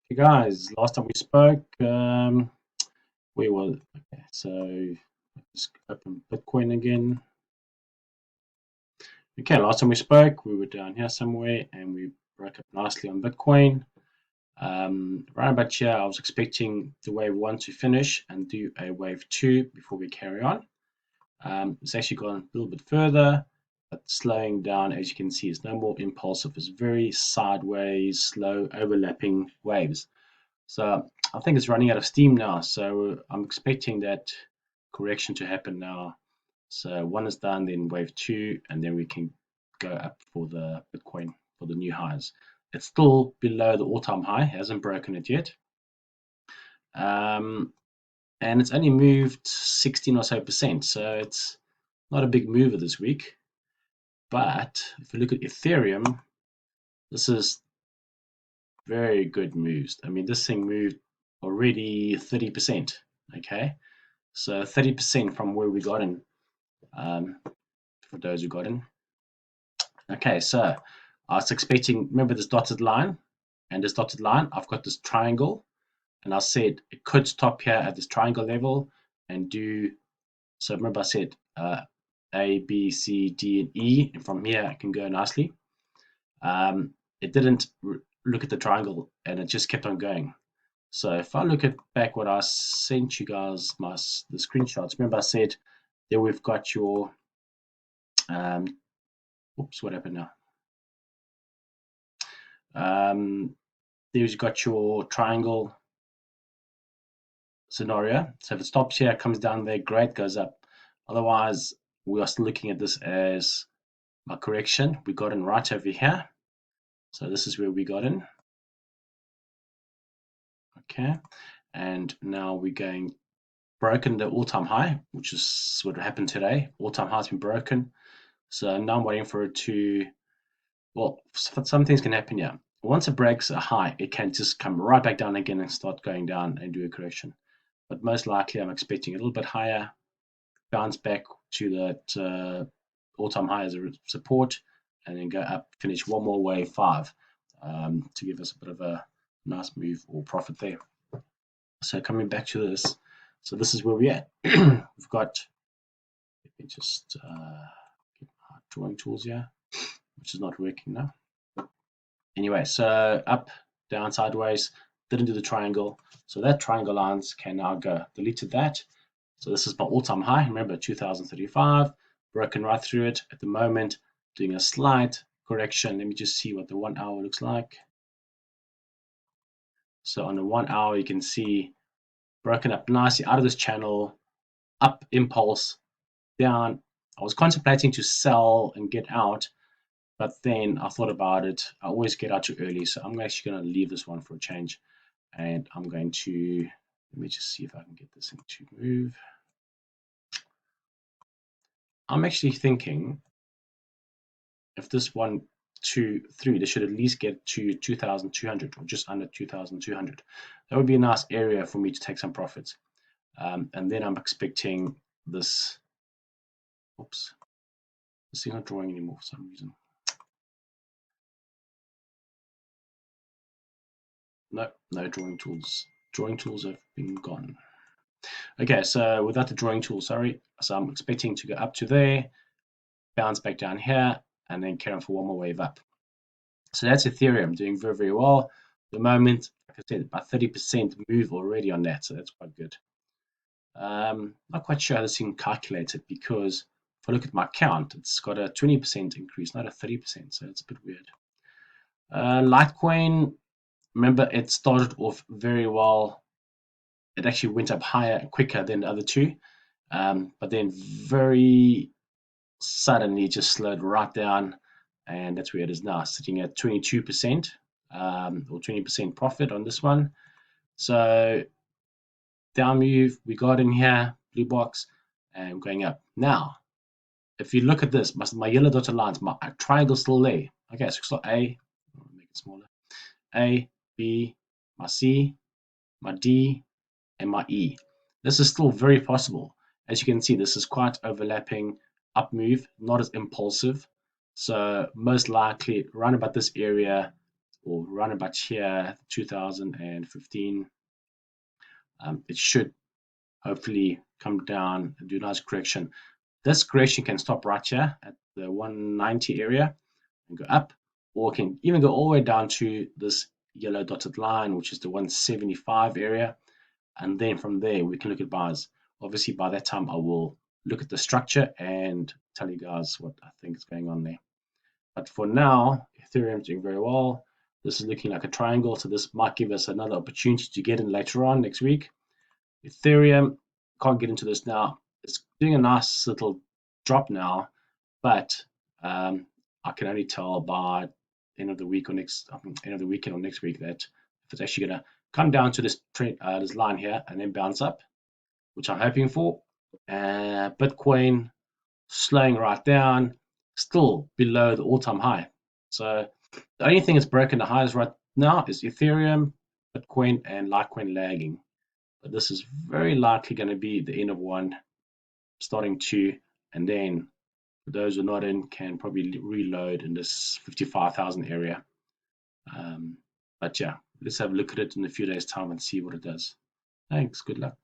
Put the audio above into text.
Hey guys, last time we spoke, we were okay. So just open Bitcoin again. Okay, last time we spoke, we were down here somewhere, and we broke up nicely on Bitcoin. Right about here, I was expecting the wave one to finish and do a wave two before we carry on. It's actually gone a little bit further, but slowing down, as you can see, it's no more impulsive. It's very sideways, slow, overlapping waves. So I think it's running out of steam now. So I'm expecting that correction to happen now. So one is done, then wave two, and then we can go up for the Bitcoin for the new highs. It's still below the all-time high, hasn't broken it yet. And it's only moved 16 or so percent. So it's not a big mover this week. But if you look at Ethereum, this is very good moves. I mean, this thing moved already 30%. Okay. So 30% from where we got in, for those who got in. Okay, so I was expecting, remember this dotted line? And this dotted line, I've got this triangle. And I said it could stop here at this triangle level and do, so remember I said A, B, C, D, and E. And from here, I can go nicely. It didn't look at the triangle and it just kept on going. So if I look at back what I sent you guys, the screenshots, remember I said there we've got your, oops, what happened now? There's got your triangle scenario. So if it stops here, comes down there, great, goes up. Otherwise, we are still looking at this as a correction. We got in right over here. So this is where we got in. Okay. And now we're going broken the all-time high, which is what happened today. All-time high has been broken. So now I'm waiting for it to, well, some things can happen here. Once it breaks a high, it can just come right back down again and start going down and do a correction. But most likely, I'm expecting a little bit higher, bounce back to that all-time high as a support, and then go up, finish one more wave five to give us a bit of a nice move or profit there. So coming back to this, so this is where we're at. We've got, let me just get my drawing tools here, which is not working now. Anyway, so up, down, sideways, didn't do the triangle. So that triangle lines can now go. Deleted that. So this is my all-time high. Remember, 2035, broken right through it. At the moment, doing a slight correction. Let me just see what the 1 hour looks like. So on the 1 hour, you can see broken up nicely out of this channel, up impulse, down. I was contemplating to sell and get out, but then I thought about it. I always get out too early, so I'm actually going to leave this one for a change. And I'm going to, let me just see if I can get this thing to move. I'm actually thinking if this 1, 2, 3, they should at least get to 2,200 or just under 2,200. That would be a nice area for me to take some profits. And then I'm expecting this, oops, this is not drawing anymore for some reason. No drawing tools. Drawing tools have been gone. Okay, so without the drawing tool, sorry. So I'm expecting to go up to there, bounce back down here, and then carry on for one more wave up. So that's Ethereum doing very, very well. At the moment, like I said, about 30% move already on that, so that's quite good. Not quite sure how this thing calculates it because if I look at my count, it's got a 20% increase, not a 30%, so it's a bit weird. Litecoin, remember, it started off very well. It actually went up higher and quicker than the other two, but then very suddenly just slowed right down, and that's where it is now, sitting at 22% or 20% profit on this one. So down move, we got in here, blue box, and going up. Now, if you look at this, my yellow dotted lines, my triangle still there. Okay, so it's got A, I'll make it smaller. A, B, my C, my D, and my E. This is still very possible. As you can see, this is quite overlapping up move, not as impulsive. So most likely around about this area or around about here, 2015. It should hopefully come down and do a nice correction. This correction can stop right here at the 190 area and go up, or can even go all the way down to this yellow dotted line, which is the 175 area. And then from there, we can look at buys. Obviously, by that time, I will look at the structure and tell you guys what I think is going on there. But for now, Ethereum is doing very well. This is looking like a triangle, so this might give us another opportunity to get in later on next week. Ethereum, can't get into this now. It's doing a nice little drop now, but I can only tell by end of the week or end of the weekend or next week that if it's actually going to come down to this trend, this line here and then bounce up, which I'm hoping for. Bitcoin slowing right down, still below the all-time high. So the only thing that's broken the highs right now is Ethereum, Bitcoin, and Litecoin lagging. But this is very likely going to be the end of one, starting two, and then for those who are not in, can probably reload in this 55,000 area. But yeah, let's have a look at it in a few days' time and see what it does. Thanks. Good luck.